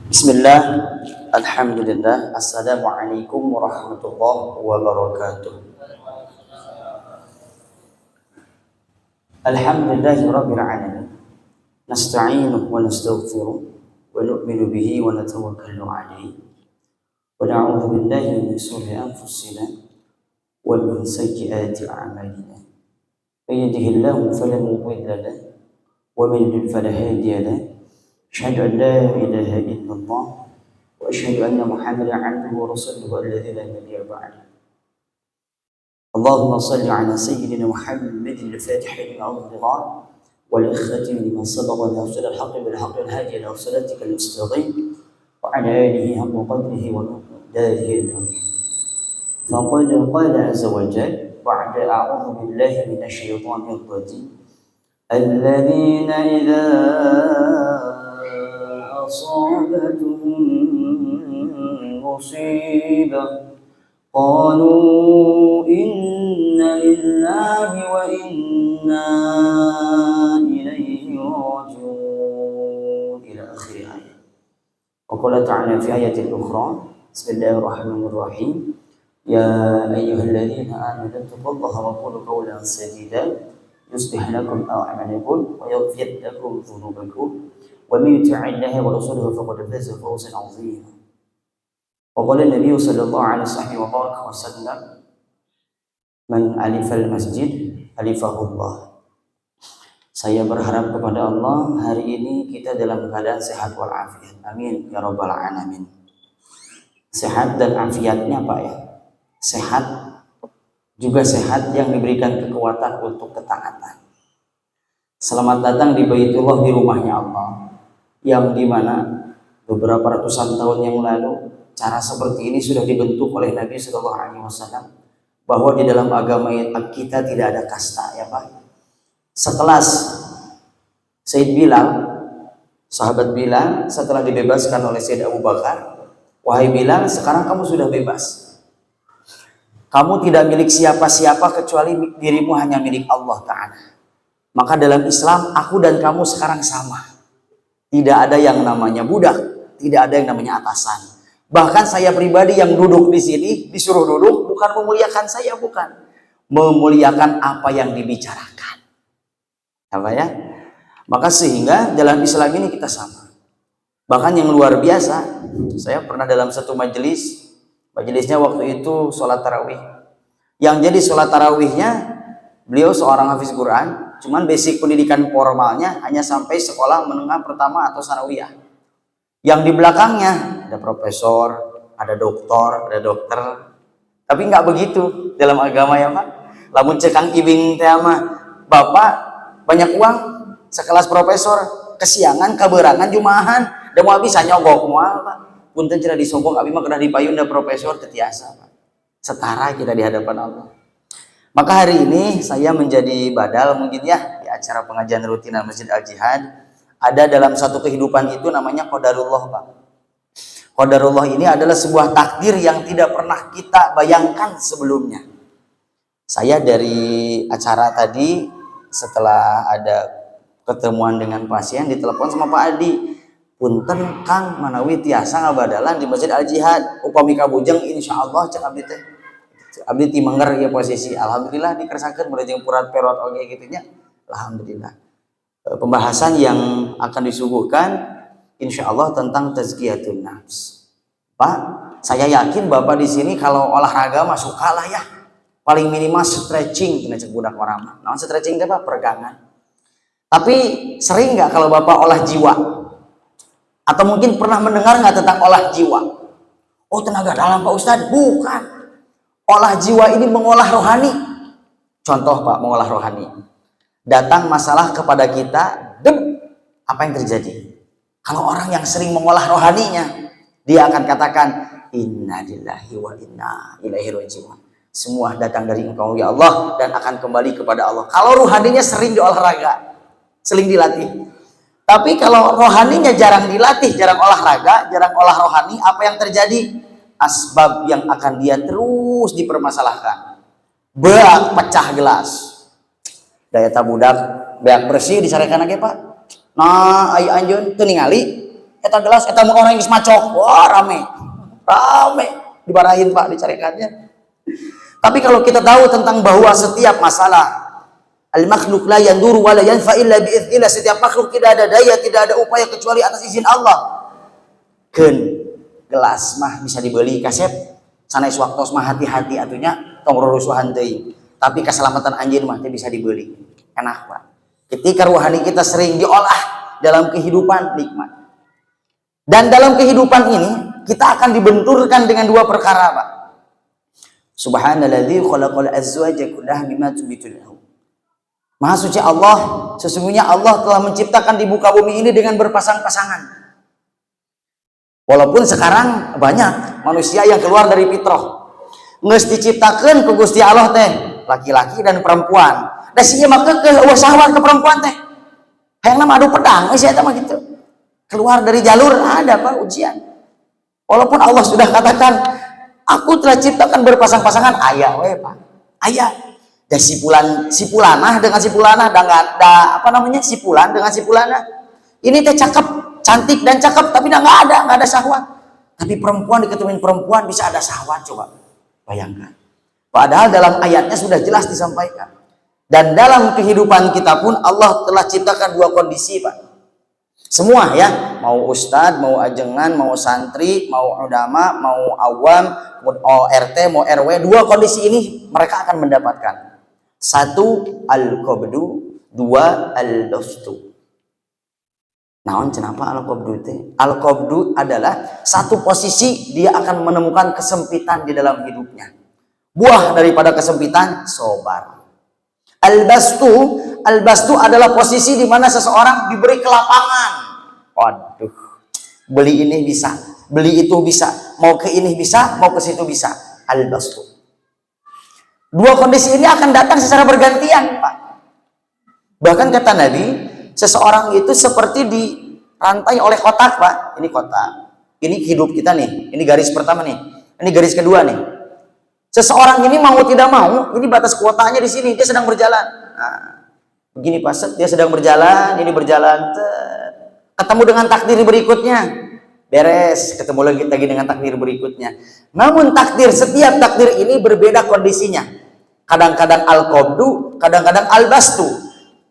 Bismillah, Alhamdulillah, Assalamualaikum warahmatullahi wabarakatuh. Alhamdulillahi rabbil alamin. Nasta'inuhu wa nastaghfiruh wa nu'minu bihi wa natawakkalu alayhi. Wa na'udzu billahi min shururi anfusina wa min sayyiati a'malina. May yahdihillahu fala mudilla lahu wa may yudlil fala hadiya lahu. أشهد أن لا إله إلا الله وأشهد أن محمدا عبده ورسوله الذي لا نبي بعده. اللهم صل على سيدنا محمد الفاتح لما أغلق والخاتم لما سبق ناصر الحق بالحق والهادي إلى صراطك المستقيم وعلى آله حق قدره ومقداره العظيم. فقد قال عز وجل بعد أعوذ بالله من الشيطان الرجيم الذين إذا أصابتهم مصيبة قالوا إنا لله وإنا إليه راجعون إلى آخر آية. وقال تعالى في آية أخرى بسم الله الرحمن الرحيم يا أيها الذين آمنوا اتقوا الله وقولوا قولا سديدا يصلح لكم أعمالكم ويغفر لكم ذنوبكم ومن يطع الله ورسوله فقد فاز فوزا عظيما. وقال النبي صلى الله عليه وسلم من ألف المسجد ألفه الله. Saya berharap kepada Allah hari ini kita dalam keadaan sehat walafiat. Amin ya rabbal alamin. Sehat dan afiatnya Pak ya. Sehat juga sehat yang diberikan kekuatan untuk ketaatan. Selamat datang di Baitullah, di rumahnya Allah, yang dimana beberapa ratusan tahun yang lalu cara seperti ini sudah dibentuk oleh Nabi Sallallahu Alaihi Wasallam, bahwa di dalam agama kita tidak ada kasta ya Pak. Sekelas Sayyid Bilal, sahabat Bilal, setelah dibebaskan oleh Sayyid Abu Bakar, wahai Bilal, sekarang kamu sudah bebas. Kamu tidak milik siapa-siapa kecuali dirimu hanya milik Allah Ta'ala. Maka dalam Islam aku dan kamu sekarang sama. Tidak ada yang namanya budak, tidak ada yang namanya atasan. Bahkan saya pribadi yang duduk di sini disuruh duduk bukan memuliakan saya, bukan. Memuliakan apa yang dibicarakan. Apa ya? Maka sehingga dalam Islam ini kita sama. Bahkan yang luar biasa, saya pernah dalam satu majelisnya waktu itu sholat tarawih. Yang jadi sholat tarawihnya beliau seorang hafiz Quran, cuman basic pendidikan formalnya hanya sampai sekolah menengah pertama atau sanawiyah. Yang di belakangnya ada profesor, ada dokter. Tapi nggak begitu dalam agama ya Pak. Lamun cekang ibing teh mah bapak banyak uang sekelas profesor, kesiangan kaberangan jumahan, dan mau bisa nyogok moal Pak. Punten cenah disogok abi mah kedah dipayun da profesor teu tiasa Pak. Setara kita di hadapan Allah. Maka hari ini saya menjadi badal mungkin ya di acara pengajian rutinan Masjid Al-Jihad. Ada dalam satu kehidupan itu namanya qadarullah Pak. Qadarullah ini adalah sebuah takdir yang tidak pernah kita bayangkan sebelumnya. Saya dari acara tadi setelah ada ketemuan dengan pasien ditelepon sama Pak Adi. Punten Kang manawi tiasa ngabadalan di Masjid Al-Jihad upami kabujeng insyaallah cek abdi teh abdi ti menger ieu posisi alhamdulillah dikersakakeun merejeng purat perot oge kitu nya alhamdulillah. Pembahasan yang akan disuguhkan insyaallah tentang tazkiyatun nafs. Pak, saya yakin Bapak di sini kalau olahraga mah suka lah ya. Paling minimal stretching cenah cek budak orang mah. Naon stretching teh Pak? Peregangan. Tapi sering enggak kalau Bapak olah jiwa? Atau mungkin pernah mendengar nggak tentang olah jiwa? Oh tenaga dalam Pak Ustadz? Bukan. Olah jiwa ini mengolah rohani. Contoh Pak, mengolah rohani. Datang masalah kepada kita, apa yang terjadi? Kalau orang yang sering mengolah rohaninya, dia akan katakan, Inna lillahi wa inna ilaihi raji'un. Semua datang dari Engkau ya Allah dan akan kembali kepada Allah. Kalau rohaninya sering diolahraga, sering dilatih. Tapi kalau rohaninya jarang dilatih, jarang olahraga, jarang olah rohani, apa yang terjadi? Asbab yang akan dia terus dipermasalahkan. Beak pecah gelas. Daya budak beak bersih disarekan lagi Pak. Nah, aya anjeun teu ningali eta gelas, eta mun orang geus macok, wah rame dibarahin Pak, dicarekannya. Tapi kalau kita tahu tentang bahwa setiap masalah al-makhluk la yanduru wa la yanfa illa bi'idznillah, setiap makhluk tidak ada daya, tidak ada upaya kecuali atas izin Allah. Gelas mah bisa dibeli kasep, sanes waktos mah hati-hati atunya tong rurusuhan teuing. Tapi keselamatan anjeun mah teh bisa dibeli. Enak Pak. Ketika rohani kita sering diolah dalam kehidupan nikmat. Dan dalam kehidupan ini kita akan dibenturkan dengan dua perkara Pak. Subhanalladzi khalaqal azwaja kullaha mimma tumbitul ardh. Maha suci Allah, sesungguhnya Allah telah menciptakan di muka bumi ini dengan berpasang-pasangan. Walaupun sekarang banyak manusia yang keluar dari fitrah. Geus diciptakeun ku Gusti Allah teh laki-laki dan perempuan. Da sieu maka ke syahwat ke perempuan teh. Hayangna mah adu pedang geus eta mah gitu. Keluar dari jalur ada Pak ujian. Walaupun Allah sudah katakan, aku telah ciptakan berpasang-pasangan, aya we Pak. Aya. Da sipulanah dengan sipulanah sipulan dengan sipulanah. Ini teh cakep, cantik dan cakep tapi nggak ada syahwat. Tapi perempuan diketemuin perempuan bisa ada syahwat, coba bayangkan. Padahal dalam ayatnya sudah jelas disampaikan. Dan dalam kehidupan kita pun Allah telah ciptakan dua kondisi Pak. Semua ya, mau ustadz, mau ajengan, mau santri, mau ulama, mau awam, mau RT, mau RW, dua kondisi ini mereka akan mendapatkan. Satu al-qabdu, dua al-daftu. Naon kenapa al-qabdu teh? Al-qabdu adalah satu posisi dia akan menemukan kesempitan di dalam hidupnya. Buah daripada kesempitan, sobar. Al-bastu adalah posisi di mana seseorang diberi kelapangan. Waduh, beli ini bisa, beli itu bisa, mau ke ini bisa, mau ke situ bisa. Al-bastu. Dua kondisi ini akan datang secara bergantian Pak. Bahkan kata Nabi, seseorang itu seperti dirantai oleh kotak Pak. Ini kotak, ini hidup kita nih, ini garis pertama nih, ini garis kedua nih. Seseorang ini mau tidak mau, ini batas kuotanya di sini, dia sedang berjalan. Nah, begini Pak, dia sedang berjalan, ini berjalan, ketemu dengan takdir berikutnya, beres, ketemu lagi dengan takdir berikutnya. Namun setiap takdir ini berbeda kondisinya. Kadang-kadang al-qabdu, kadang-kadang al-bastu.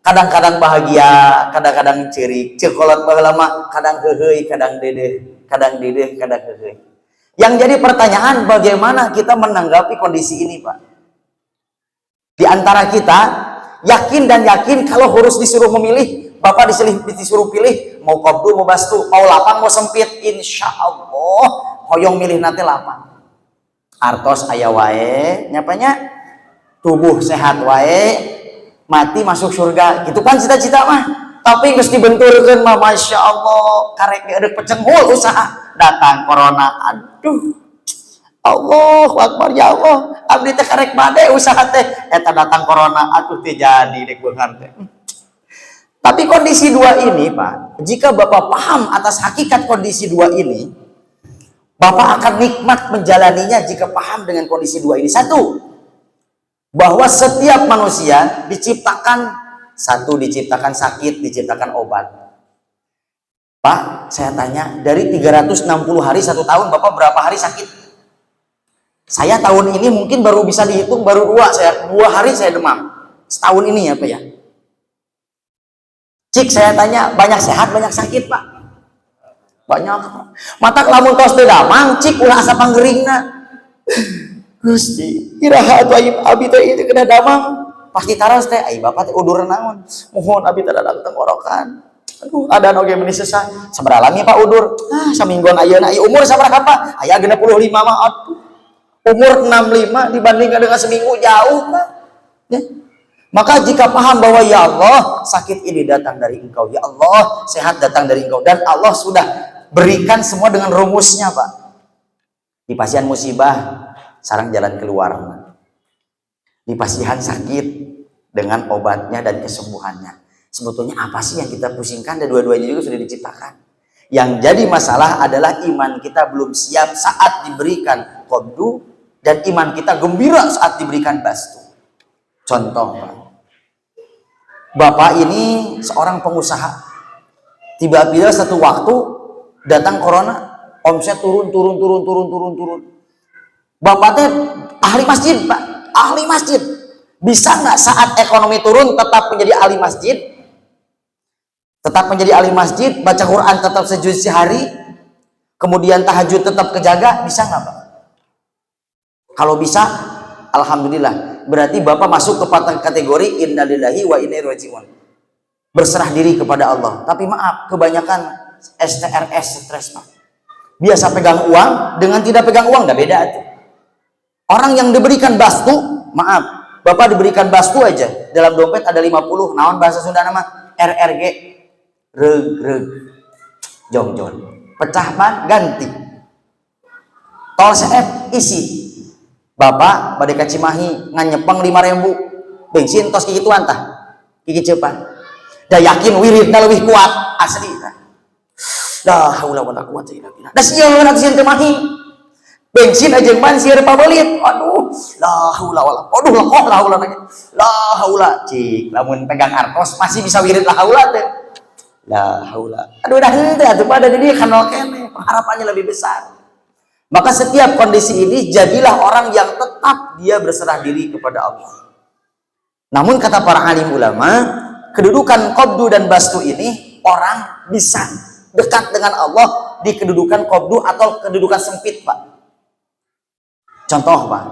Kadang-kadang bahagia, kadang-kadang cerik, cekolot baheula, kadang heeheuy, kadang dedeh, kadang heeheuy. Yang jadi pertanyaan, bagaimana kita menanggapi kondisi ini Pak? Di antara kita yakin dan yakin kalau harus disuruh memilih, Bapak disuruh pilih mau qabdu, mau bastu, mau lapang, mau sempit, insya Allah hoyong milih nanti lapang. Artos aya wae, nyapanya tubuh sehat wae, mati masuk surga, gitu kan cita-cita mah. Tapi geus dibenturkeun mah masya Allah, karek geudeg pecenghul usaha, datang corona, aduh, Allahu Akbar ya Allah, abdi teh karek bade usaha teh, eta datang corona, aduh teh jadi dek beungar teh. Tapi kondisi dua ini Pak, jika Bapak paham atas hakikat kondisi dua ini, Bapak akan nikmat menjalaninya jika paham dengan kondisi dua ini. Satu, bahwa setiap manusia diciptakan sakit, diciptakan obat. Pak, saya tanya, dari 360 hari 1 tahun, Bapak berapa hari sakit? Saya tahun ini mungkin baru bisa dihitung, baru 2 hari saya demam. Setahun ini ya Pak ya. Cik, saya tanya, banyak sehat, banyak sakit Pak? Banyak. Mata lamun tos teu damang, cik ulah asa panggeringna. Gusti, iraha atuh abi teh ieu kena damang. Pasti taras teh, ai Bapak teh udur naon? Mohon abi teh dadak tenggorokan. Aduh, ada oge meuni sesah. Sabaraha lami Pak udur? Samingguan ayeuna. Ieu umur sabaraha Pak? Aya 65 mah atuh. Umur 65 dibandingkan dengan seminggu jauh Pak. Ya. Maka jika paham bahwa ya Allah, sakit ini datang dari Engkau, ya Allah, sehat datang dari Engkau, dan Allah sudah berikan semua dengan rumusnya Pak. Di pasian musibah sarang jalan keluar, di pasihan sakit dengan obatnya dan kesembuhannya. Sebetulnya apa sih yang kita pusingkan? Dan dua-duanya juga sudah diciptakan. Yang jadi masalah adalah iman kita belum siap saat diberikan qabdu, dan iman kita gembira saat diberikan bastu. Contoh Pak, Bapak ini seorang pengusaha, tiba-tiba satu waktu Datang corona, omset turun. Bapak teh ahli masjid, Pak. Ahli masjid. Bisa nggak saat ekonomi turun tetap menjadi ahli masjid? Tetap menjadi ahli masjid, baca Quran tetap sejuz sehari, kemudian tahajud tetap kejaga, bisa nggak, Pak? Kalau bisa, alhamdulillah. Berarti Bapak masuk ke kategori innalillahi wa inna ilaihi raji'un. Berserah diri kepada Allah. Tapi maaf, kebanyakan STRS, stres, Pak. Biasa pegang uang dengan tidak pegang uang, udah beda tuh. Orang yang diberikan bastu, maaf, Bapak diberikan bastu aja, dalam dompet ada 50, naon bahasa Sunda nama RRG, reg, jong, pecah ban ganti, tol CF isi, Bapak pada ka Cimahi nganyepeng 5.000 bensin tos kikituan tah, kiki cepan, dah yakin wiridna lebih kuat asli, dah haula wala quwata illa billah, dah sieun nanti sieun Cimahi bensin aja ban sieur pabelit, aduh la haula wala, aduh lekoh la haula lagi, la haula cik lamun pegang artos masih bisa wirid la haula teh, la haula, aduh dah henteu atuh pada di dieu kanal kene harapannya lebih besar. Maka setiap kondisi ini jadilah orang yang tetap dia berserah diri kepada Allah. Namun kata para alim ulama, kedudukan qabdu dan bastu ini orang bisa dekat dengan Allah di kedudukan qabdu atau kedudukan sempit, Pak. Contoh, Pak,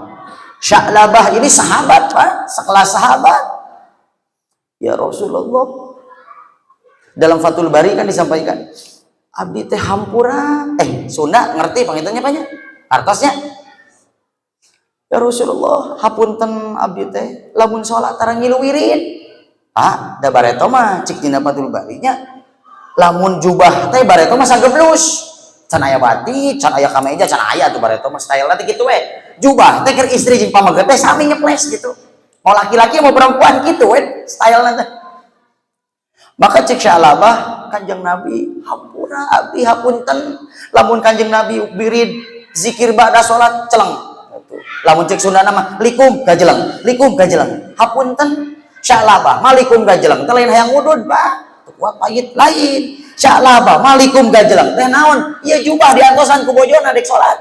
Sya'labah ini sahabat, Pak, sekelas sahabat. Ya Rasulullah, dalam Fathul Bari kan disampaikan, abdi teh hampura, Sunda ngerti pangitanya Pak nya? Artosnya, ya Rasulullah, hapunten abdi teh lamun sholat tarang ngilu wirid. Da bareto mah cik dina Fathul Bari nya, lamun jubah teh bareto mah sageblus. Can aya batik, can aya kameja, can aya tuh bareto mah style teh kitu we. Jubah teh keur istri jeung pamaget teh sami nyeples gitu. Mau laki-laki mau perempuan gitu we style teh. Maka cek Sya'labah Kanjeng Nabi hampura abdi hapunten lamun Kanjeng Nabi birid zikir ba'da salat celeng. Lamun cek Sundana mah likum gajeleng, hapunten Sya'labah malikum gajeleng teh lain hayang wudud, Pak. Kuat payit lain. Sya'labah malikum gajeleng teh naon? Ieu jubah diantosan ku bojona dek salat.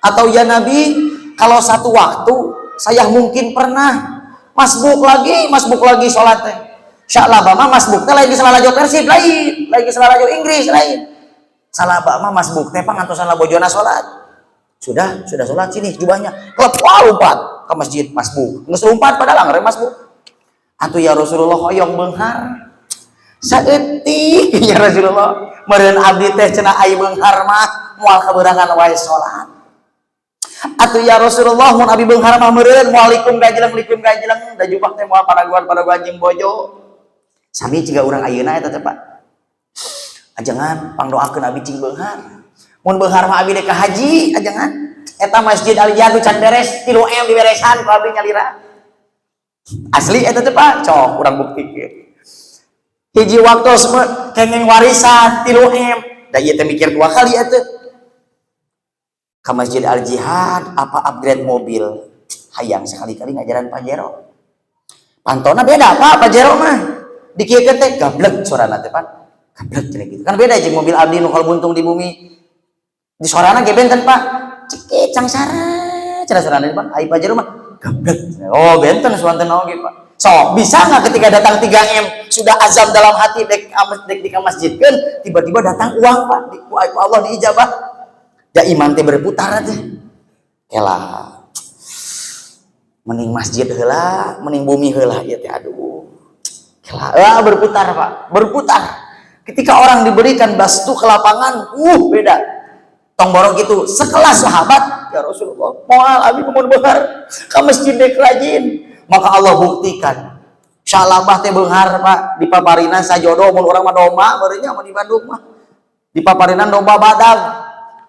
Atau ya Nabi, kalau satu waktu saya mungkin pernah masbuk lagi salat teh. Sya'labah mah masbuk teh lain di salalajo Persib lain di salalajo Inggris lain. Salabah mah masbuk teh pangantosan la bojona salat. Sudah salat sini jubahnya. Klep lompat ke masjid masbuk. Geus lompat padahal ngere masbuk. Atuh ya Rasulullah hoyong beunghar. Saeutik ya Rasulullah, meureun abdi teh cenah aya beunghar mah moal kabeurangan wae salat. Atuh ya Rasulullah mun abi beunghar mah meureun moal likum gajeleng da jubah teh moal paraguan jeung bojo. Sami ciga urang ayeuna eta teh, Pak. Ajangan pangdoakeun abi cing beunghar. Mun beunghar mah abi dek ka haji, ajangan eta Masjid Al-Jadu can beres 3M diberesan ku abi nyalira. Asli eta teh, Pak, cok urang buktikeun. Hiji waktu kengeng warisan 3M, da ieu teh mikir 2 kali atuh. Ka Masjid Al-Jihad apa upgrade mobil? Hayang sekali-kali ngajaran Pajero. Pantona beda, Pak, Pajero mah. Dikiekeun teh gablek sorana teh, Pak. Gablek cenah gitu. Kan beda jeung mobil abdi nu kal buntung di bumi. Di sorana ge benten, Pak. Cekit cangsara. Cenah sorana Pak, ai Pajero mah gablek. Oh, benten suanten oge, Pak. So, bisa nggak ketika datang 3M sudah azam dalam hati dek di masjidkeun, tiba-tiba datang uang, Pak, ku Allah diijabah. Da iman teh berputar teh. Kelah. Mending masjid heula, mending bumi heula ieu teh aduh. Kelah, berputar, Pak. Berputar. Ketika orang diberikan bastu ke lapangan, beda. Tong borok gitu, sekelas sahabat, ya Rasulullah, moal abi mun beunghar ka masjid dek rajin. Maka Allah buktikan Sya'labah teh beunghar, Pak, di paparinan sajodo mun urang mah domba beureunya mah di Bandung mah di paparinan domba badag.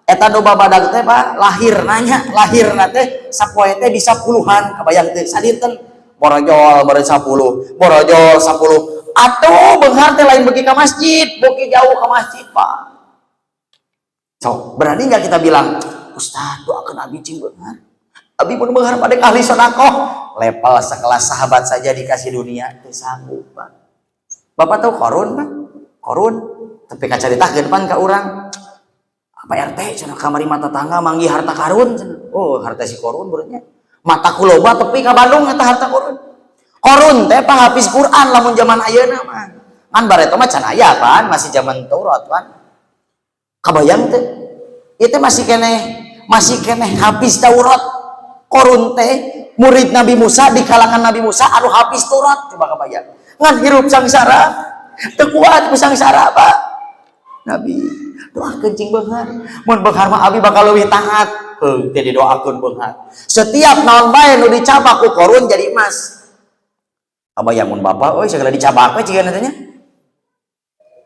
Eta domba badag teh, Pak, lahirna teh sapoe teh bisa puluhan, kabayang teh sadinten borojol beureun 10 borojol 10 atuh beunghar teh lain beuki ka masjid, beuki jauh ka masjid, Pak. So, berani nggak kita bilang, Ustaz doakeun abi cing beunghar, abi mun beunghar pada ahli sedekah. Level sekelas sahabat saja dikasih dunia, itu sanggup, Pak. Bapak tahu Qarun, Pak? korun tapi kacaritakeun pan ka urang Pak RT cenah kamari mata tangga manggih harta karun oh harta si korun berarti mata kuloba tapi ka Bandung eta harta korun teh pahapis Quran lamun zaman ayeuna mah kan bareto mah can aya pan masih zaman Taurat pan kabayang teh ieu teh masih keneh hafiz Taurat korun teh murid Nabi Musa di kalangan Nabi Musa anu hafiz Taurat coba kabayang ngan hirup sangsara teu kuat ku sangsara Pak Nabi doa kencing beunghar mun beunghar mah abi bakal leuwih taat teu didoakeun beunghar setiap naon bae nu dicabak ku korun jadi emas kabayang mun bapak euy segala dicabak we cigana teh nya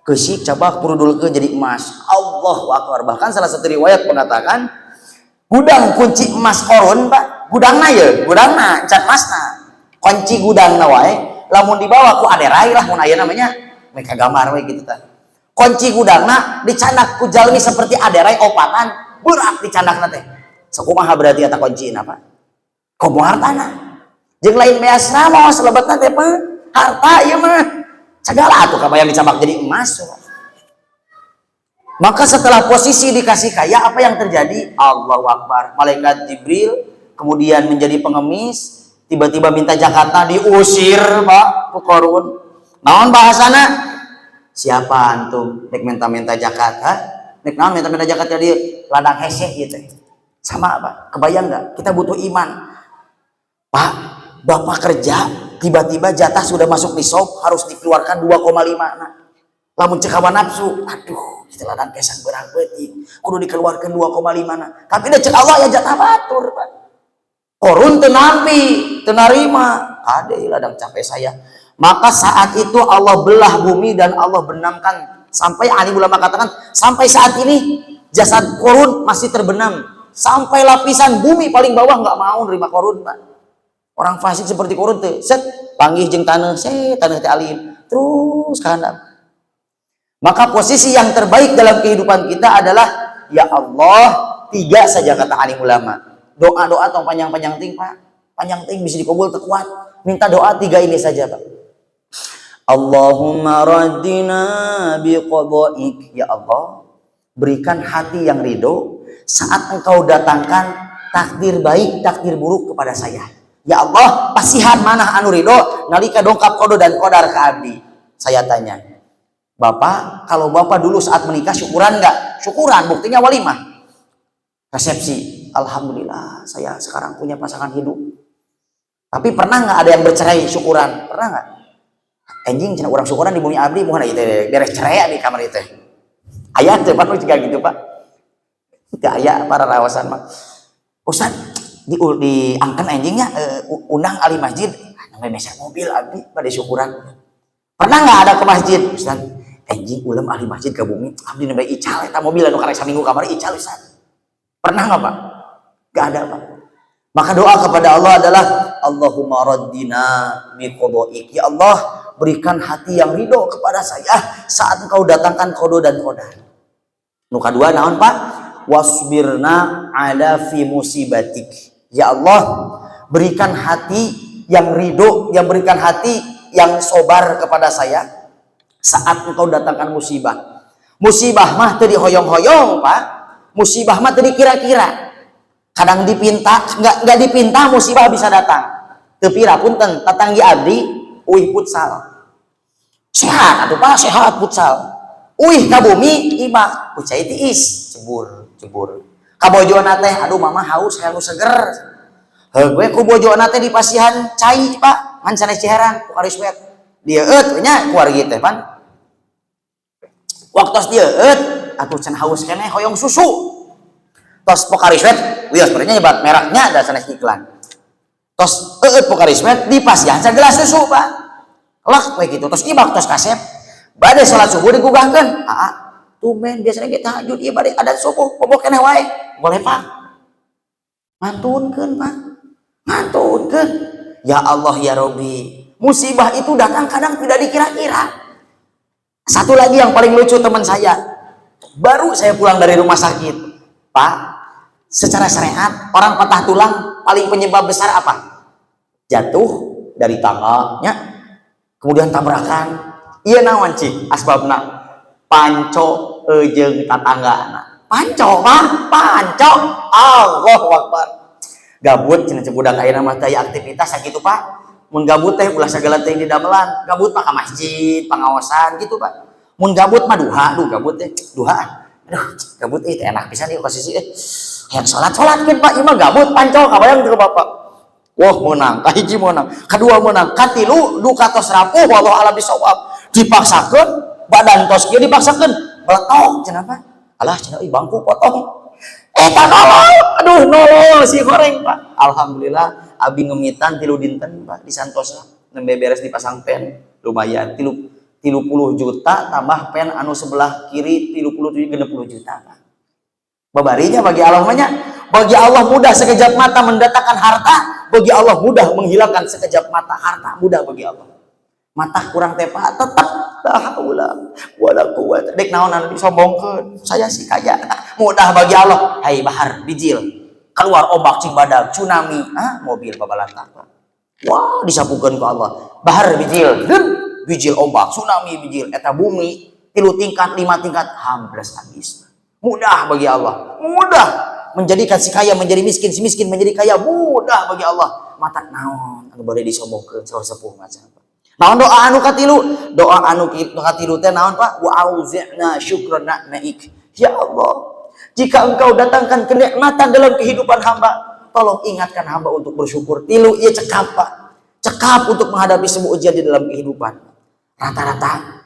keusik cabak purudulkeun jadi emas Allahu akbar bahkan salah satu riwayat mengatakan gudang kunci emas korun Pak gudangna ye gudangna can emasna kunci gudangna wae lamun dibawa ku aderai lah mun aya namanya mereka gambar we gitu tah kunci gudangna dicandak ku jalmi seperti aderai opatan berat dicandakna teh sakumaha berarti eta kuncina Pak komo hartana jeung lain beasna maos lebetna teh mah harta ieu mah segala atuh kabayang dicabak jadi emas maka setelah posisi dikasih kaya apa yang terjadi Allahu Akbar malaikat Jibril kemudian menjadi pengemis tiba-tiba minta Jakarta diusir Pak ku korun naon bahasana siapa antum nek minta Jakarta nek naon minta Jakarta di ladang hese gitu sama apa kebayang nggak kita butuh iman Pak bapak kerja tiba-tiba jatah sudah masuk di shop harus dikeluarkan 2,5 nah lamun cek hawa nafsu aduh kita ladang kesan berang peuting kudu dikeluarkan 2,5 nah tapi da cek Allah ya jatah batur Pak korun teu nampi teu narima ade ladang capek saya maka saat itu Allah belah bumi dan Allah benamkan sampai alim ulama katakan sampai saat ini jasad korun masih terbenam sampai lapisan bumi paling bawah nggak mau nerima korun Pak orang fasik seperti korun tuh set panggih jeung taneuh taneuh teh alim terus kana maka posisi yang terbaik dalam kehidupan kita adalah ya Allah 3 saja kata alim ulama doa-doa atau panjang-panjang ting Pak panjang ting bisa dikabul terkuat minta doa 3 ini saja Pak Allahumma raddina biqada'ik ya Allah berikan hati yang ridho saat engkau datangkan takdir baik takdir buruk kepada saya ya Allah pasihan mana anu ridho nalika dongkap qada dan qadar ke abdi saya tanya Bapak kalau Bapak dulu saat menikah syukuran enggak syukuran buktinya walimah resepsi alhamdulillah saya sekarang punya pasangan hidup tapi pernah nggak ada yang bercerai syukuran pernah nggak anjing cina orang syukuran di bumi abdi mohon itu beres cerai di kamar itu ayat tuh Pak juga gitu Pak tidak ayat para rawasan mah Ustaz diangkan anjingnya undang ahli masjid namanya meser mobil abdi pada syukuran pernah nggak ada ke masjid Ustaz anjing ulam ahli masjid ke bumi abdi namanya ical eta mobil anu karek saminggu kamar ical Ustaz pernah nggak Pak nggak ada Pak maka doa kepada Allah adalah Allahumma raddina biqada'ik ya Allah berikan hati yang ridho kepada saya saat engkau datangkan qada dan qadar. Nu kadua naon Pak? Wasbirna ala fi musibatik. Ya Allah, berikan hati yang ridho, yang berikan hati yang sabar kepada saya saat engkau datangkan musibah. Musibah mah teu dihoyong-hoyong, Pak. Musibah mah teu dikira-kira. Kadang dipinta, enggak dipinta musibah bisa datang. Teu pira punten tatanggi abdi uih futsal. Sehat atuh Pak, sehat futsal. Uih ka bumi ibak, pucai tiis, cebur. Ka bojona teh aduh mama haus anu seger. Gue ku bojona teh di pasihan cai Pak, ngan sanes Ciherang ku karis wet. Dia eut nya keluarga teh pan. Waktu dia eut atuh can haus keneh hoyong susu. Tos pokaris wet, wios sebenarnya nyebat mereknya ada sanes iklan. Tos eut pokaris wet di pasihan gelas susu Pak. Lak we gitu tos ibak tos kasep. Bade salat subuh digugahkeun. Tumen biasanya kita tahajud ieu bade adat subuh bobo keneh wae. Boleh Pak. Mantunkeun Pak. Mantunkeun. Ya Allah ya Robbi. Musibah itu datang kadang tidak dikira-kira. Satu lagi yang paling lucu teman saya. Baru saya pulang dari rumah sakit. Pak, secara syariat orang patah tulang paling penyebab besar apa? Jatuh dari tangganya. Kemudian tabrakan. Iya naon cik asbabna panco jeung tatanggana. Panco mah, panco. Allahu Akbar. Gabut cenah budak ayeuna mah teh aktivitas sakitu Pak. Mun gabut teh ulah sagala teh di damelan. Gabut mah ka masjid, pangaosan gitu Pak. Mun gabut mah duha, gabut teh duha. Aduh, gabut teh enak pisan ieu kasih hayang salat kan Pak, ieu mah gabut panco kabayang teu Bapak. Wah menang, kahiji menang, kedua menang, katilu duka tos rapuh wallahu a'lam bishawab. Dipaksakeun badan tos kieu dipaksakeun beletok cenah Pak. Alah cenah bangku potong. Eta nolol, aduh nolol si goreng Pak. Alhamdulillah abi ngemitan 3 dinten Pak di Santosa nembe beres dipasang pen lumayan 30 juta tambah pen anu sebelah kiri 60 juta Pak. Babarinya bagi Allah nya, bagi Allah mudah sekejap mata mendatangkan harta, bagi Allah mudah menghilangkan sekejap mata harta, mudah bagi Allah. Mata kurang tepa tetap la haula wala quwwata. Dek naon anu disombongkeun, saya sih kaya. Mudah bagi Allah. Hai bahar bijil, keluar ombak cing badag, tsunami, mobil babalata. Wah, disapukeun ku Allah. Bahar bijil, bijil ombak, tsunami bijil, eta bumi 3 tingkat, 5 tingkat, hambres habis. Mudah bagi Allah, mudah menjadikan si kaya menjadi miskin, si miskin menjadi kaya, mudah bagi Allah. Mata naon anu bade disombongkeun salah sepuh macam apa. Naon doa anu katilu? Doa anu katilu teh naon Pak? Wa auzi'na syukran ni'maik. Ya Allah, jika Engkau datangkan kenikmatan dalam kehidupan hamba, tolong ingatkan hamba untuk bersyukur. Tilu ieu cekap Pak. Cekap untuk menghadapi semua ujian di dalam kehidupan. Rata-rata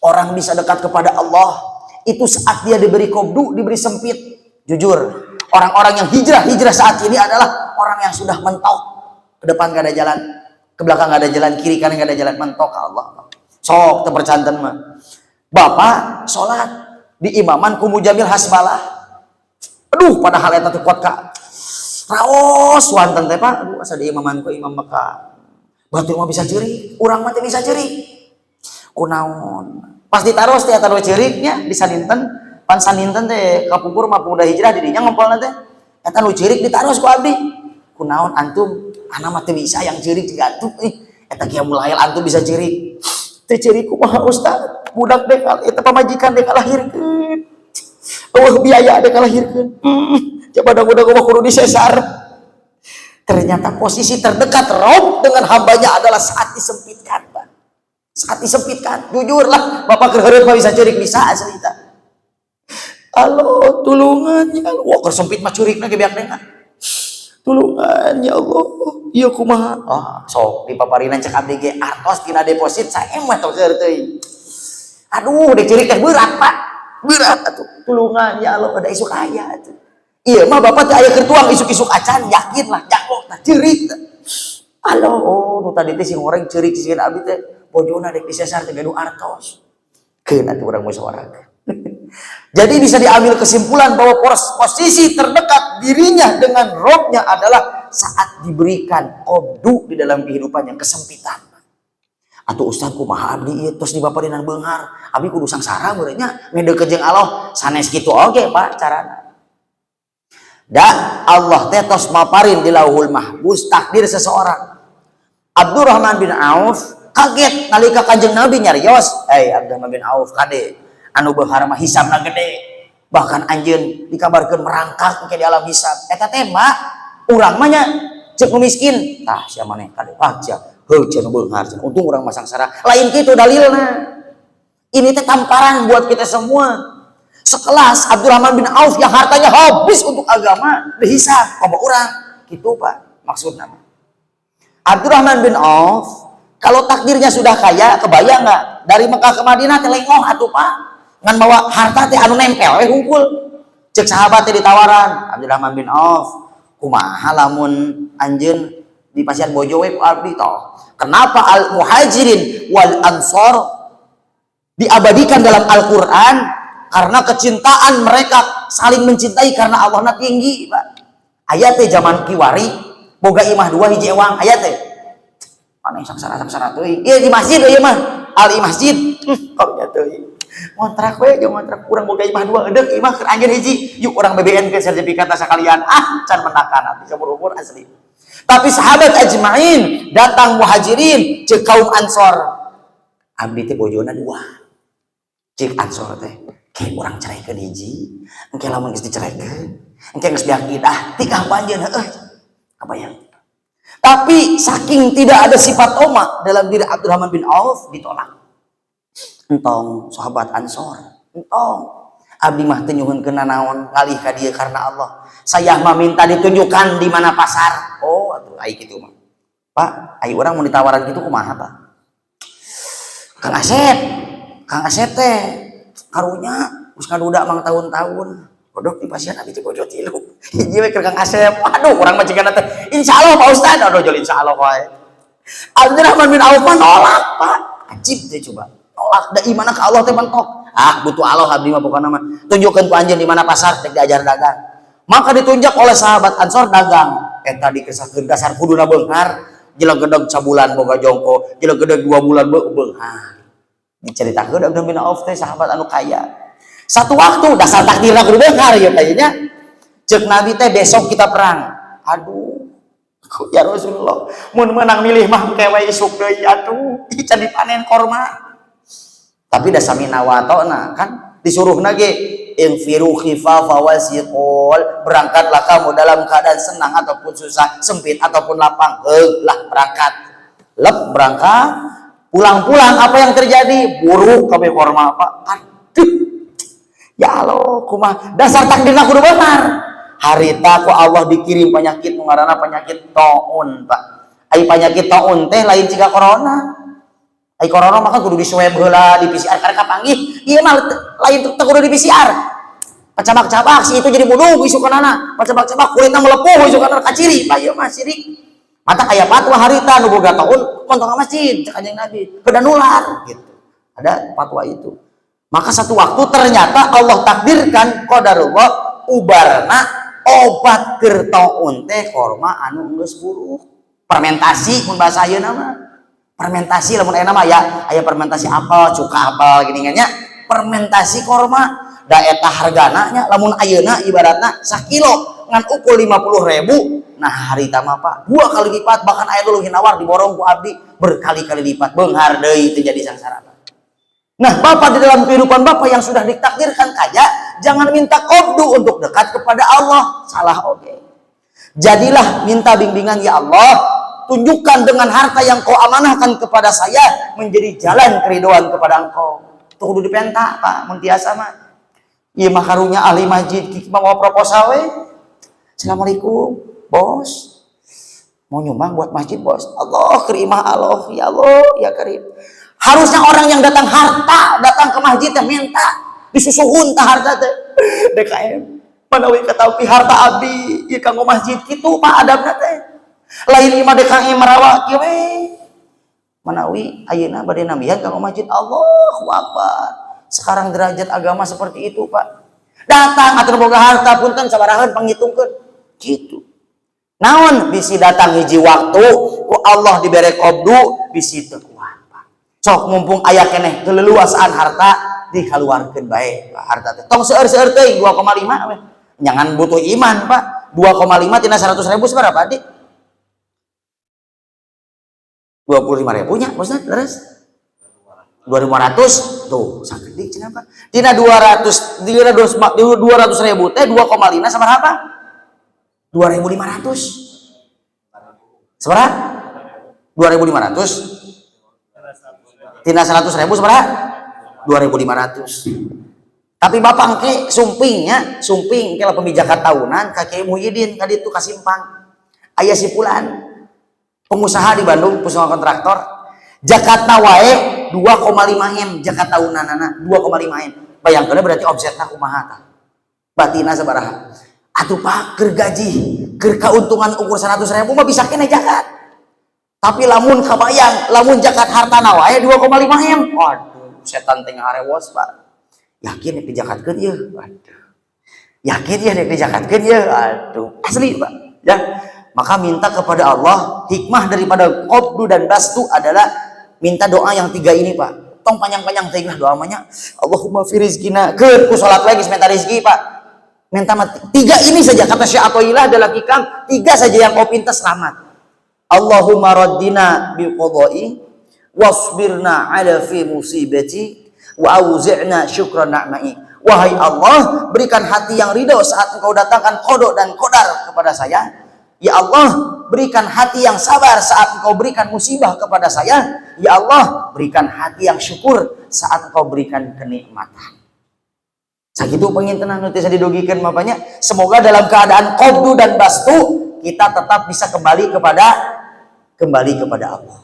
orang bisa dekat kepada Allah itu saat dia diberi kobdu, diberi sempit. Jujur, orang-orang yang hijrah saat ini adalah orang yang sudah mentok. Ke depan gak ada jalan, ke belakang gak ada jalan, kiri kanan gak ada jalan, mentok ke Allah. Sok terpercanten mah. Bapak sholat di imaman ku Mujamil Hasbalah. Aduh, padahal eta teh kuat Kak. Raos wanten teh Pak. Aduh, asa di imaman ku Imam Mekah. Batur mah bisa ceurik, urang mah teh bisa ceurik. Kunaon? Pas ditaros teh eta ceuriknya di saninten, pan saninten teh kapupur mah pemuda hijrah dirinya ngompolna teh. Eta nu ceurik ditaros ku abdi. Kunaon antum? Ana mah teu bisa yang ceurik jiga antum eta kieu mulail antum bisa ceurik. Teu ceurik kumaha Ustaz? Budak dek eta pamajikan dek lahirkeun. Eueuh biaya dek lahirkeun. Coba budak mah kudu disesar. Ternyata posisi terdekat Rob dengan hambanya adalah saat disempitkan, Pak. Saat disempitkan, jujurlah, Bapak kerheureut mah bisa ceurik bisa asli eta. Allah, tulungan ya Allah. Wah, sempit mah curigna ge beak dengna. Tulungan ya Allah. Ieu kumaha? Sok dipaparinan cek abdi ge artos tina deposit sae mah tos teuing. Aduh, dek ceurik teh berat, Pak. Berat atuh. Tulungan ya Allah, ada isuk aya atuh. Iya mah Bapak teh aya keur tuang isuk-isuk acan, yakin lah, jago tah ceurik. Allah, nu tadi teh sing goreng ceurik sieun abdi teh bojona dek disesar teh gaduh artos. Keun atuh urang musyawarah. Jadi bisa diambil kesimpulan bahwa posisi terdekat dirinya dengan Robnya adalah saat diberikan qobdu di dalam kehidupannya, kesempitan. Atau Ustaz kumaha abdi ieu tos dibaparinan beunghar, abdi kudu sangsara meureun nya ngedeukeut jeung Allah, sanes kitu oge Pak carana. Dan Allah teh tos maparin di Lauhul Mahfuz takdir seseorang. Abdurrahman bin Auf kaget nalika Kanjeng Nabi nyarios, Abdurrahman bin Auf kade anu beunghar mah hisabna gede, bahkan anjeun dikabarkeun merangkak ke di alam hisab. Eta teh mah urang mah nya ceuk miskin, tah sia maneh kade sia heuh cenah beunghar cenah untung urang mah sangsara. Lain kitu dalilna. Ini teh tamparan buat kita semua. Sekelas Abdurrahman bin Auf yang hartanya habis untuk agama dihisab loba urang. Kitu Pak maksudna. Abdurrahman bin Auf kalau takdirnya sudah kaya, kebayang nggak? Dari Mekah ke Madinah teh lengoh atuh Pak. Ngan bawa harta teh anu nempel we hungkul. Cek sahabat teh ditawaran, Abdurrahman bin Auf, kumaha lamun anjeun di Pasian Bojo we ku abdi toh. Kenapa al-muhajirin wal ansor diabadikan dalam Al-Qur'an? Karena kecintaan mereka saling mencintai karena Allahna tinggi, Pak. Aya teh zaman kiwari boga imah 2 hiji ewang aya teh. Aneh saksara teuing. Ieu di masjid ieu mah, al masjid. Kok nya teuing. Ngontrak we jeung ngontrak urang boga imah 2 eudeuh imah keur anjeun hiji. Yuk urang BBN ke sertifikat sakalian. Can menakan abdi saumur umur asli. Tapi sahabat ajmain datang muhajirin cek kaum ansor. Abdi teh bojona 2. cik Ansor teh kayak orang ceraikeun hiji engke lamun geus diceraikeun engke geus diakidah tikah panjeun kebayang. Tapi saking tidak ada sifat toma dalam diri Abdurrahman bin Auf ditolak. Entong sahabat Ansor, entong abdi mah teu nyuhunkeun naon ngalih ka dieu karena Allah. Saya mah minta ditunjukkan di mana pasar. Oh, atuh ai kitu mah. Pak, ai urang mau ditawaran kitu kumaha, Pak? Kang Asep teh karunya geus ngaduda mang tahun-tahun. Kodok di pasien abi teh bojo tilu. Hiji we keur Kang Asep. Aduh, urang mah cigana teh insyaallah Pak Ustaz. Aduh, jol insyaallah wae. Abdurrahman bin Auf nolak, Pak. Ajib teh coba. Nolak da imana ka Allah teh mentok. Ah, butuh Allah abdi mah pokona mah. Tunjukkeun ku anjeun di mana pasar cek diajar dagang. Maka ditunjuk oleh sahabat Ansor dagang. Eta dikesakeun dasar kuduna beunghar, jelegedeg sabulan boga jongko, jelegedeg 2 bulan beunghar. Diceritakeun Abdurrahman bin Auf teh sahabat anu kaya. Satu waktu dasar takdirna kudu beunghar ya kayaknya. Cek Nabi teh besok kita perang. Aduh. Ya Rasulullah, mun menang milih mah kewe isuk deui atuh. Can dipanen korma. Tapi da sami nawatona kan disuruhna ge infiru khifafa wasiqul, berangkatlah kamu dalam keadaan senang ataupun susah, sempit ataupun lapang. Lah berangkat. Lep berangkat, pulang-pulang apa yang terjadi? Buruk kabeh korma apa? Aduh. Ya Allah, kumaha dasar takdirna kudu benar. Harita ku Allah dikirim penyakit ngaranna penyakit taun, Pak. Ai penyakit taun teh lain ciga corona. Ai corona maka kudu diswab heula di PCR karena kapanggih. Ieu mah lain teh kudu di PCR. Pacabak-cabak si itu jadi budug isukanana. Pacabak-cabak kulitna melepuh isukanana kaciri. Lah ieu mah sirik. Mata aya fatwa harita nu boga taun montong ka masjid cek Kanjeng Nabi. Beda nular gitu. Ada fatwa itu. Maka satu waktu ternyata Allah takdirkan qadarullah ubarna obat keur taun teh korma anu geus buruk. Fermentasi mun bahasa ayeuna mah. Fermentasi lamun ayeuna mah ya aya fermentasi apel, cuka apel gini nya. Fermentasi korma da eta hargana nya lamun ayeuna ibaratna 1 kilo ngan ukul 50.000. Nah harita mah Pak 2 kali lipat bahkan aya leuwih nawar diborong ku abdi berkali-kali lipat beunghar deui teu jadi sangsara. Nah, Bapak di dalam kehidupan Bapak yang sudah ditakdirkan kaya, jangan minta qobdu untuk dekat kepada Allah. Salah oke. Jadilah minta bimbingan ya Allah, tunjukkan dengan harta yang kau amanahkan kepada saya menjadi jalan keriduan kepada engkau. Tuh kudu dipenta, Pak, mun tiasa mah. Ieu mah karunya ahli masjid mau proposal we. Assalamualaikum, Bos. Mau nyumbang buat masjid, Bos. Allah kerimah Allah, ya Allah, ya Karim. Harusnya orang yang datang harta, datang ke masjid yang minta disusuhun tah harta teh. DKM manawi katapi harta abdi ieu kanggo masjid kitu Pak adabna teh. Lain imah DKM marawa kieu we. Manawi ayeuna bade nambihan kanggo masjid Allahu Akbar. Sekarang derajat agama seperti itu Pak. Datang atuh boga harta punten sabaraha pangitungkeun. Gitu. Naon bisi datang hiji waktu ku Allah dibere qobdu bisi teu kuat. Sok mumpung aya keneh keleluasaan harta dikaluarkeun bae harta teh. Tong seueur-seueur teuing 2,5 we. Jangan butuh iman, Pak. 2,5 tina 100.000 sabaraha, Dik? 25.000 nya, Ustaz, leres. 2.500 tuh, sakedik cenah, Pak. Tina 200.000 teh 2,5 sabaraha, Pak? 2.500. Sabaraha? 2.500. Tina 100.000 seberapa? 2.500. Tapi Bapak engke sumping engke lah pemijakan tahunan ka Kiai Muhyiddin ka ditu ka Simpang. Aya si Pulan pengusaha di Bandung, pengusaha kontraktor. Jakatna wae 2,5 M jakat tahunanana 2,5 M. Bayangkeun berarti omsetna kumaha tah? Batina sabaraha? Atuh Pak keur gaji, keur kauntungan ukur 100.000 mah bisa kena jakat. Tapi lamun kabayang, lamun jakat hartana wae 2,5 M. Waduh, setan teh ngarewos, Pak. Yakin nek dijakatkeun ieu? Waduh. Yakin ya nek dijakatkeun ieu? Aduh, asli, Pak. Ya. Maka minta kepada Allah, hikmah daripada qobdu dan bastu adalah minta doa yang 3 ini, Pak. Tong panjang-panjang teh lah doa manya. Allahumma fi rizqina. Keur ku salat lagi minta rezeki, Pak. Minta 3 ini saja kata Syekh Athaillah dalam hikam, 3 saja yang kau pinta selamat. Allahumma raddina biqadai wasbirna ala fi musibati wa auzi'na syukran ni'mai. Wahai Allah, berikan hati yang ridho saat Engkau datangkan qada dan qadar kepada saya. Ya Allah, berikan hati yang sabar saat Engkau berikan musibah kepada saya. Ya Allah, berikan hati yang syukur saat Engkau berikan kenikmatan. Sakitu pengen tenang nanti saya didogikan bapaknya. Semoga dalam keadaan qabdu dan bastu kita tetap bisa kembali kepada Allah.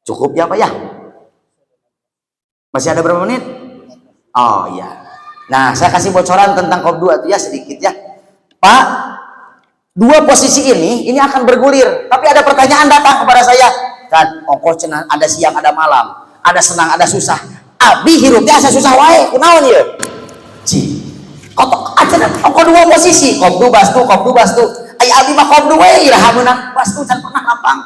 Cukup ya Pak ya? Masih ada berapa menit? Oh ya. Nah, saya kasih bocoran tentang qabdu itu ya sedikit ya. Pak, dua posisi ini akan bergulir. Tapi ada pertanyaan datang kepada saya. Kan, ongkoh cenah ada siang ada malam, ada senang ada susah. Abi hirupnya asa susah wae, kunaon ieu? Ci. Kotok aja ongkoh dua posisi, qabdu bastu. Ai abi mah qabdu wae, iraha meunang bastu can pernah lapang.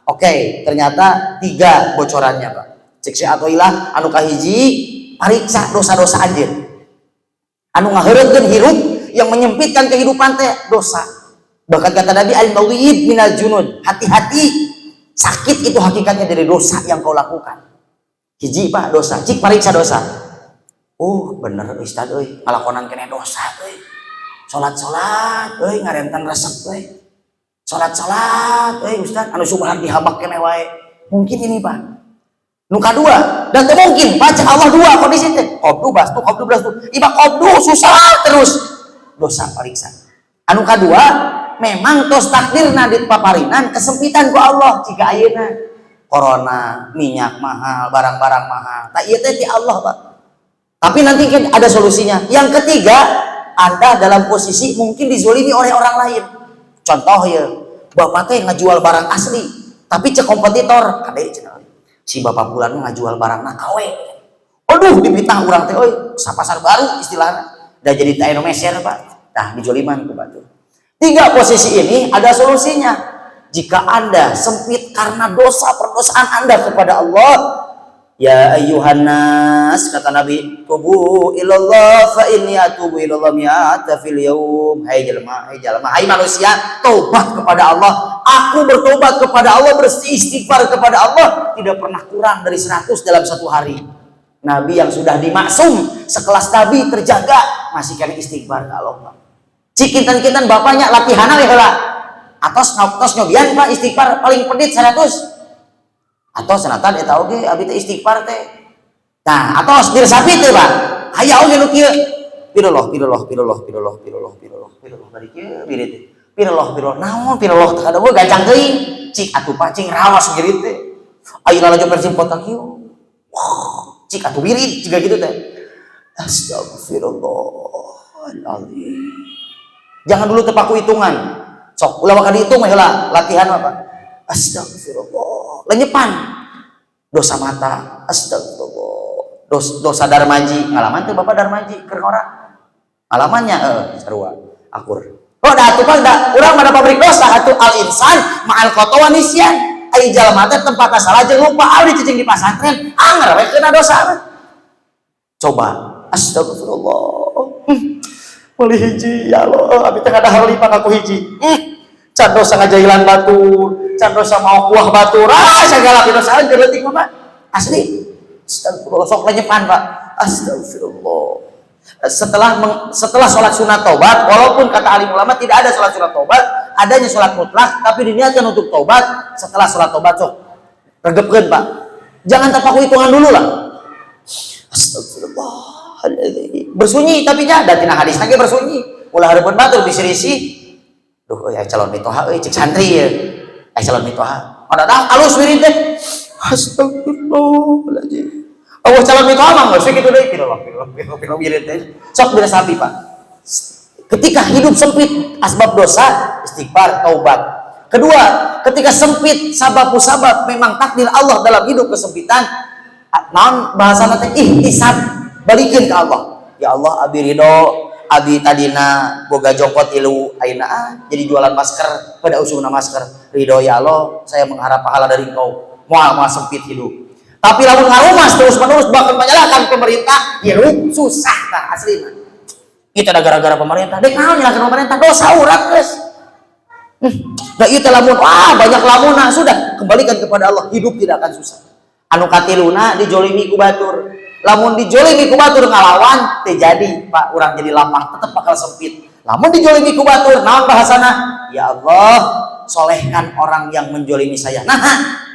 Oke, ternyata 3 bocorannya, Pak. Cek si atoilah anu kahiji pariksa dosa-dosa anjeun. Anu ngaheureutkeun hirup yang menyempitkan kehidupan teh dosa. Bahkan kata Nabi al-mawid minal junud, hati-hati, sakit itu hakikatnya dari dosa yang kau lakukan. Hiji Pak dosa, cik pariksa dosa. Oh bener Ustaz euy, ngalakonan kene dosa euy. Salat euy ngarentan resep euy. Salat euy Ustaz anu subhan dihabak kene wae. Mungkin ini Pak. Nu kadua, dan teu mungkin baca Allah 2 kondisi teh. Qabdu bastu. Iba qabdu susah terus. Dosa pariksa. Anu kadua, memang tos takdirna dipaparinan kesempitan ku Allah jika ayeuna corona, minyak mahal, barang-barang mahal. Tak ieu teh ti Allah, Pak. Tapi nanti kan ada solusinya. Yang ketiga, Anda dalam posisi mungkin dizolimi oleh orang lain. Contoh ya, bapak teh ngajual barang asli, tapi cek kompetitor, kade cenah. Si bapak bulan ngajual barang nakawe. Aduh, dipitah urang teh euy, sapasar baru istilahnya. Udah jadi taeno meser, Pak. Nah, dijoliman ku batu. 3 posisi ini ada solusinya. Jika Anda sempit karena dosa perdosaan Anda kepada Allah, ya ayyuhan nas, kata Nabi, tubu ilallah fa inni atubu ilallah mi'ata fil yaum. Hai jelema, hai manusia, taubat kepada Allah. Aku bertobat kepada Allah, beristighfar kepada Allah tidak pernah kurang dari 100 dalam 1 hari. Nabi yang sudah dimaksum sekelas Nabi terjaga masih kena istighfar ke Allah. Cikintan-kintan bapaknya latihan we heula. Atos nyobian Pak istighfar paling pedit 100. Atos sanatan eta oge abi teh istighfar teh. Nah, atos dirsapi teh Pak. Aya oge nu kieu. Pirullah bari kieu biri teh. Pirullah naon pirullah teh kada gajang teuing. Cik atuh Pak cing raos girit teh. Ayeuna laju versi potak kieu. Wah, cik atuh biri juga gitu teh. Astagfirullahaladzim. Jangan dulu tepaku hitungan. Sok ulah maka dihitung heula latihan apa? Astagfirullah. Lenyepan. Dosa mata. Astagfirullah. Dosa darmaji. Ngalaman tuh Bapak darmaji keur ngora. Ngalamannya sarua akur. Oh da atuh Pak da urang mah pabrik dosa atuh al insan ma'al qatawa nisyan. Ai jalma teh tempat salah jeung lupa ari cicing di pasantren anger we keuna dosa. Coba astagfirullah. Boleh hiji ya Allah, abi teh kada lipat aku hiji. Can dosa ngajailan batur, can dosa mau kuah batur, segala dosa geuletik mah Pak. Asli. Astagfirullah sok lenyepan Pak. Astagfirullah. Setelah sholat sunat taubat, walaupun kata alim ulama tidak ada sholat sunat taubat, adanya sholat mutlak, tapi diniatkan untuk taubat setelah sholat taubat sok regepkeun Pak. Jangan tapaku hitungan dulu lah. Astagfirullahaladzim. Bersunyi tapi nya da tina hadis lagi bersunyi. Ulah hareupeun batur bisirisi. Duh euy calon mitoha euy cek santri ye. Calon mitoha. Ada alus wirid teh. Astagfirullahaladzim. Allah calon mitoha mah geus kitu deui pirullah wirid teh. Sok beres sapi Pak. Ketika hidup sempit asbab dosa istighfar taubat. Kedua, ketika sempit sabab memang takdir Allah dalam hidup kesempitan. Naon bahasana teh ihtisab, balikeun ke Allah. Ya Allah abi ridho, abi tadina boga jongkot tilu ayeuna jadi jualan masker pada usumna masker. Ridho ya Allah, saya mengharap pahala dari Engkau. Moal sempit hidup. Tapi lamun ngarumas terus-menerus bahkan menyalahkan pemerintah, hirup susah tah aslina. Kita ada gara-gara pemerintah. Dek naon nyalahkeun pemerintah dosa urang geus. Da ieu teh lamun banyak lamunna sudah kembalikan kepada Allah, hidup tidak akan susah. Anu katiluna dijolimi ku batur. lamun dijolimi ku batur ngalawan teh jadi Pak, urang jadi lapang tetep bakal sempit. Lamun dijolimi ku batur naon bahasana? Ya Allah, solehkan orang yang menjolimi saya. Nah,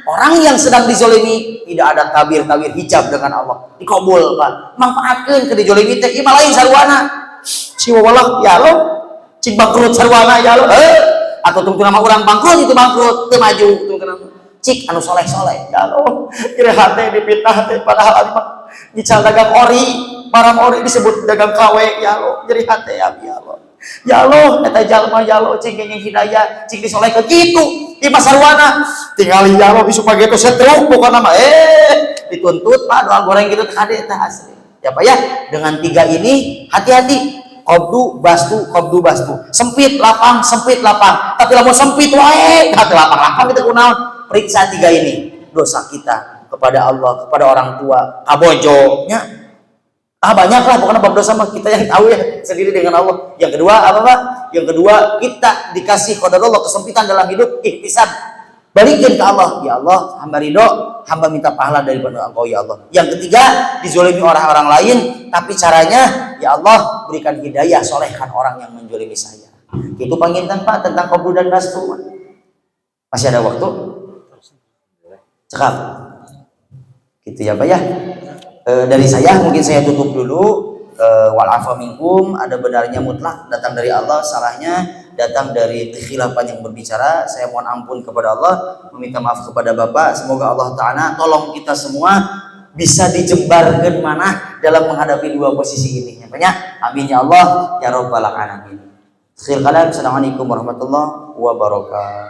orang yang sedang dizolimi tidak ada tabir-tabir hijab dengan Allah, dikabul Pak. Manfaatkeun ke dijolimi teh ieu lain sarwana. Si wallah ya Allah, cing bangkrut sarwana ya Allah. Atau tunggu nama orang bangkrut itu bangkrut, teu maju tunggu nama. Cik anu soleh-soleh ya Allah, kira hati dipitnah teh padahal ali mah dical dagang ori, barang ori disebut dagang KW ya Allah, jadi hati ya Allah. Ya Allah, eta jalma ya Allah cing geuning hidayah, cing disolehkeun kitu di pasarwana. Tingali ya Allah isu pagi itu setruk pokona mah dituntut Pak doa goreng gitu teh kade teh asli. Ya Pak ya, dengan 3 ini hati-hati. Qabdu bastu, sempit lapang, tapi lamun sempit wae hati lapang itu kunaon? Periksa 3 ini dosa kita kepada Allah, kepada orang tua, kabojoknya banyak lah pokoknya bab dosa mah kita yang tahu ya sendiri dengan Allah. Yang kedua apa Pak? Yang kedua kita dikasih qadarullah kesempitan dalam hidup, ihtisab, balikin ke Allah. Ya Allah, hamba ridho, hamba minta pahala daripada Engkau ya Allah. Yang ketiga, dizolimi orang-orang lain, tapi caranya ya Allah berikan hidayah, solehkan orang yang menjolimi saya. Itu panginten Pak tentang qabdu dan bastu. Masih ada waktu? Cekap. Gitu ya Pak ya. Dari saya mungkin saya tutup dulu. Wal afa minkum, ada benarnya mutlak datang dari Allah, salahnya datang dari khilafan yang berbicara. Saya mohon ampun kepada Allah, meminta maaf kepada Bapak. Semoga Allah Ta'ala tolong kita semua bisa dijembarkan mana dalam menghadapi 2 posisi ini. Ya, amin ya Allah ya rabbal alamin. Akhir kalam, assalamualaikum warahmatullahi wabarakatuh.